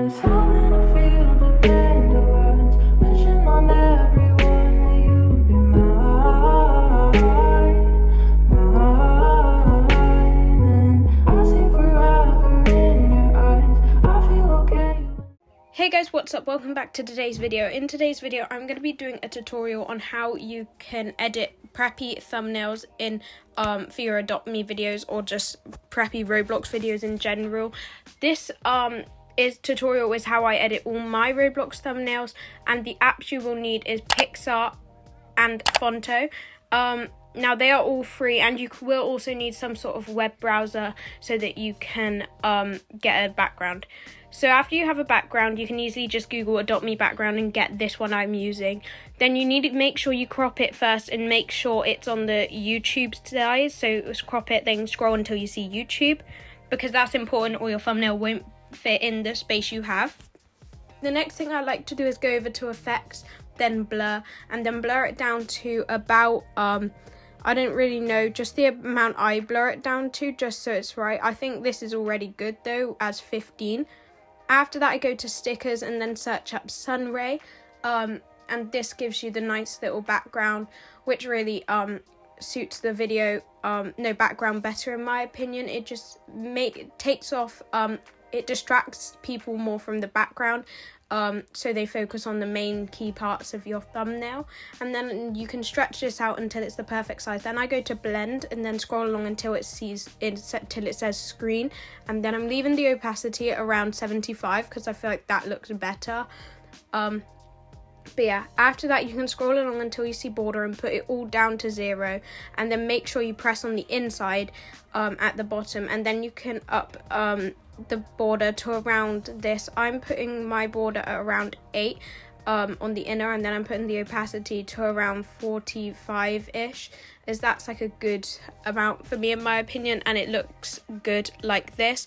Hey guys, what's up? Welcome back to today's video. In today's video, I'm going to be doing a tutorial on how you can edit preppy thumbnails in for your Adopt Me videos or just preppy Roblox videos in general. This tutorial is how I edit all my Roblox thumbnails, and the apps you will need is Picsart and Phonto. Now they are all free, and you will also need some sort of web browser so that you can get a background. So after you have a background, you can easily just Google Adopt Me background and get this one I'm using. Then you need to make sure you crop it first and make sure it's on the YouTube size. So crop it, then scroll until you see YouTube, because that's important or your thumbnail won't fit in the space you have. The next thing I like to do is go over to effects, then blur, and then blur it down to about I don't really know, just the amount I blur it down to, just so it's right. I think this is already good though, as 15. After that, I go to stickers and then search up Sunray, and this gives you the nice little background, which really suits the video background better in my opinion. It just takes off, it distracts people more from the background, so they focus on the main key parts of your thumbnail. And then you can stretch this out until it's the perfect size. Then I go to blend and then scroll along until it says screen, and then I'm leaving the opacity at around 75 because I feel like that looks better. But yeah, after that you can scroll along until you see border and put it all down to 0, and then make sure you press on the inside at the bottom, and then you can up the border to around this. I'm putting my border at around 8 on the inner, and then I'm putting the opacity to around 45-ish, as that's like a good amount for me in my opinion, and it looks good like this.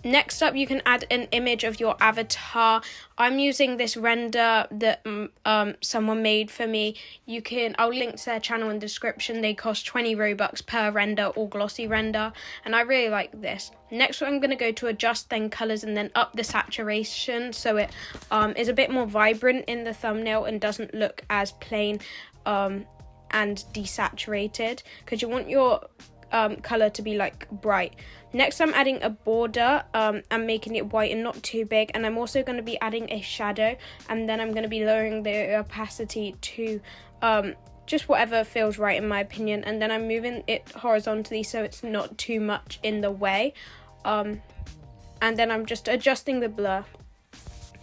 Next up, you can add an image of your avatar. I'm using this render that someone made for me. I'll link to their channel in the description. They cost 20 Robux per render or glossy render, and I really like this. Next, I'm going to go to adjust, then colors, and then up the saturation so it is a bit more vibrant in the thumbnail and doesn't look as plain and desaturated, because you want your color to be like bright. Next, I'm adding a border and making it white and not too big, and I'm also going to be adding a shadow, and then I'm going to be lowering the opacity to just whatever feels right in my opinion, and then I'm moving it horizontally so it's not too much in the way, and then I'm just adjusting the blur.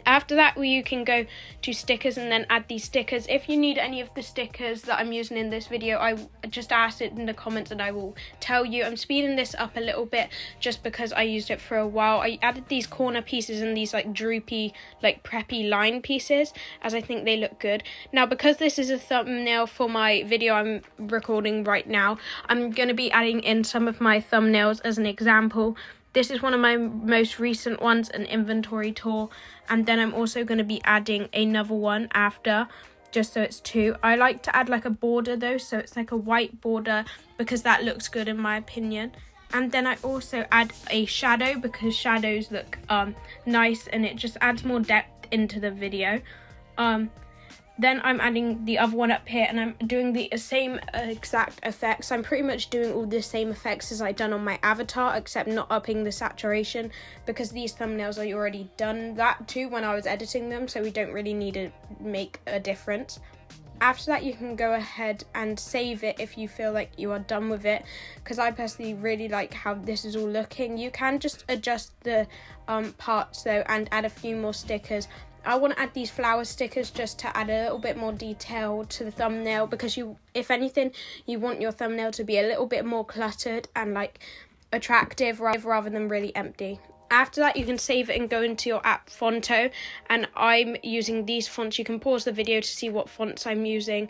After that, you can go to stickers and then add these stickers. If you need any of the stickers that I'm using in this video, I just ask it in the comments and I will tell you. I'm speeding this up a little bit just because I used it for a while. I added these corner pieces and these like droopy, like preppy line pieces, as I think they look good. Now, because this is a thumbnail for my video I'm recording right now, I'm going to be adding in some of my thumbnails as an example. This is one of my most recent ones, an inventory tour, and then I'm also going to be adding another one after, just so it's 2. I like to add like a border though, so it's like a white border, because that looks good in my opinion. And then I also add a shadow because shadows look nice, and it just adds more depth into the video. Then I'm adding the other one up here, and I'm doing the same exact effects. I'm pretty much doing all the same effects as I done on my avatar, except not upping the saturation, because these thumbnails I already done that too when I was editing them, so we don't really need to make a difference. After that, you can go ahead and save it if you feel like you are done with it, because I personally really like how this is all looking. You can just adjust the parts though and add a few more stickers. I want to add these flower stickers just to add a little bit more detail to the thumbnail, because if anything, you want your thumbnail to be a little bit more cluttered and like attractive rather than really empty. After that, you can save it and go into your app Phonto, and I'm using these fonts. You can pause the video to see what fonts I'm using.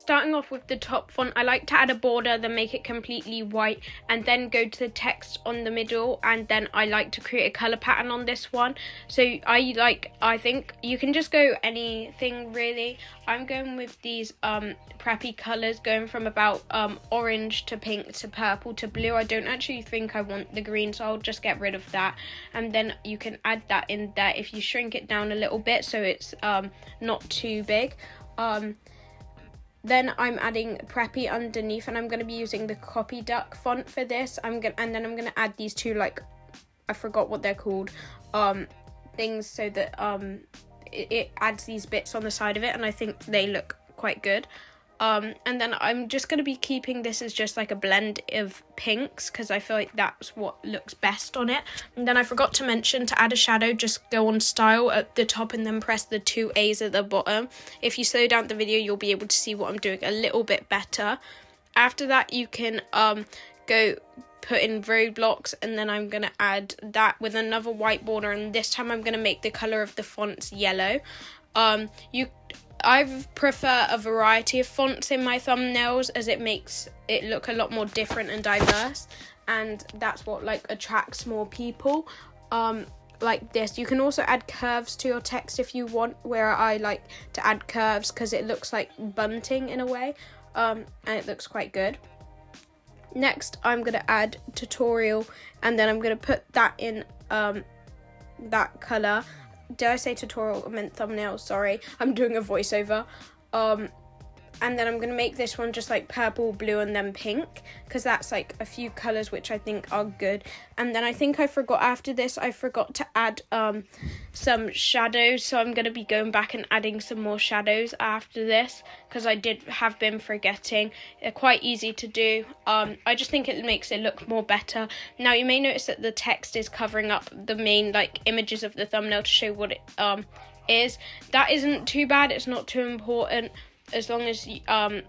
starting off with the top font, I like to add a border, then make it completely white, and then go to the text on the middle, and then I like to create a colour pattern on this one. So I think you can just go anything really. I'm going with these preppy colours, going from about orange to pink to purple to blue. I don't actually think I want the green, so I'll just get rid of that, and then you can add that in there if you shrink it down a little bit so it's not too big. Then I'm adding Preppy underneath, and I'm going to be using the Copy Duck font for this. And then I'm going to add these two, like, I forgot what they're called, things, so that it adds these bits on the side of it, and I think they look quite good. And then I'm just going to be keeping this as just like a blend of pinks, because I feel like that's what looks best on it. And then I forgot to mention, to add a shadow, just go on style at the top and then press the 2 A's at the bottom. If you slow down the video, you'll be able to see what I'm doing a little bit better. After that, you can go put in Roblox, and then I'm going to add that with another white border, and this time I'm going to make the colour of the fonts yellow. I prefer a variety of fonts in my thumbnails, as it makes it look a lot more different and diverse, and that's what like attracts more people. Like this. You can also add curves to your text if you want, where I like to add curves because it looks like bunting in a way, and it looks quite good. Next, I'm going to add tutorial, and then I'm going to put that in that colour. Did I say tutorial? I meant thumbnail, sorry. I'm doing a voiceover. And then I'm going to make this one just like purple, blue, and then pink, because that's like a few colours which I think are good. And then I think I forgot after this, I forgot to add some shadows, so I'm going to be going back and adding some more shadows after this, because I have been forgetting. They're quite easy to do. I just think it makes it look more better. Now you may notice that the text is covering up the main like images of the thumbnail to show what it is. That isn't too bad, it's not too important. As long as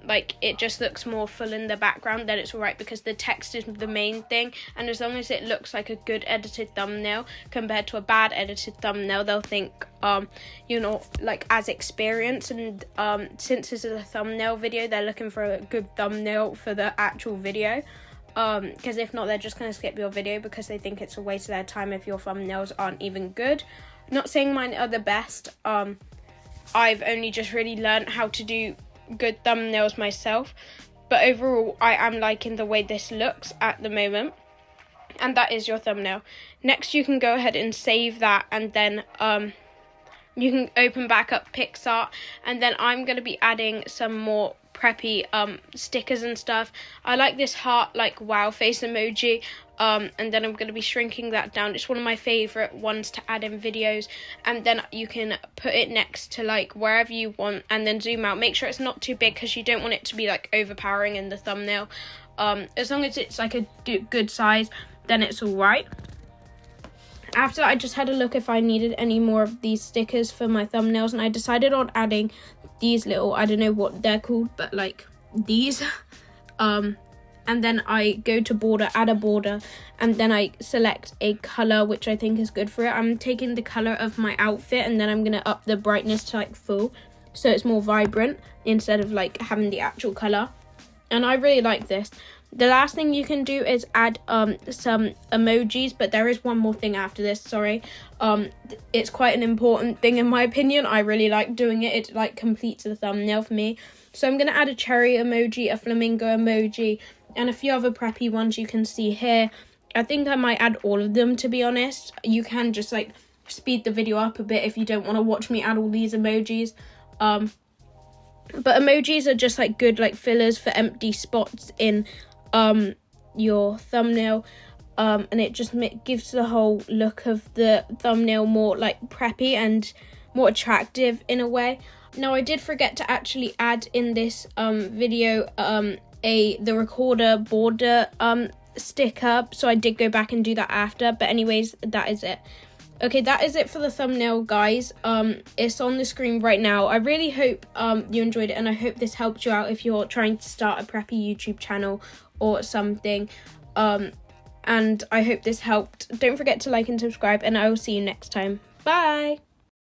like it just looks more full in the background, then it's alright, because the text is the main thing. And as long as it looks like a good edited thumbnail compared to a bad edited thumbnail, they'll think you're not like as experienced. And since this is a thumbnail video, they're looking for a good thumbnail for the actual video, because if not, they're just going to skip your video because they think it's a waste of their time if your thumbnails aren't even good. Not saying mine are the best. I've only just really learned how to do good thumbnails myself, but overall I am liking the way this looks at the moment. And that is your thumbnail. Next, you can go ahead and save that, and then you can open back up Picsart, and then I'm going to be adding some more Preppy stickers and stuff. I like this heart like wow face emoji, and then I'm going to be shrinking that down. It's one of my favourite ones to add in videos, and then you can put it next to like wherever you want, and then zoom out. Make sure it's not too big, because you don't want it to be like overpowering in the thumbnail. As long as it's like a good size, then it's alright. After that, I just had a look if I needed any more of these stickers for my thumbnails, and I decided on adding these little, I don't know what they're called, but like these. And then I go to border, add a border, and then I select a colour which I think is good for it. I'm taking the colour of my outfit, and then I'm going to up the brightness to like full, so it's more vibrant instead of like having the actual colour. And I really like this. The last thing you can do is add some emojis, but there is one more thing after this, sorry. It's quite an important thing in my opinion. I really like doing it. It like completes the thumbnail for me. So I'm going to add a cherry emoji, a flamingo emoji, and a few other preppy ones you can see here. I think I might add all of them, to be honest. You can just like speed the video up a bit if you don't want to watch me add all these emojis. But emojis are just like good like fillers for empty spots in your thumbnail, and it just gives the whole look of the thumbnail more like preppy and more attractive in a way. Now, I did forget to actually add in this video the recorder border sticker, so I did go back and do that after. But anyways, that is it. Okay, that is it for the thumbnail, guys. It's on the screen right now. I really hope you enjoyed it, and I hope this helped you out if you're trying to start a preppy YouTube channel or something. And I hope this helped. Don't forget to like and subscribe, and I will see you next time. Bye!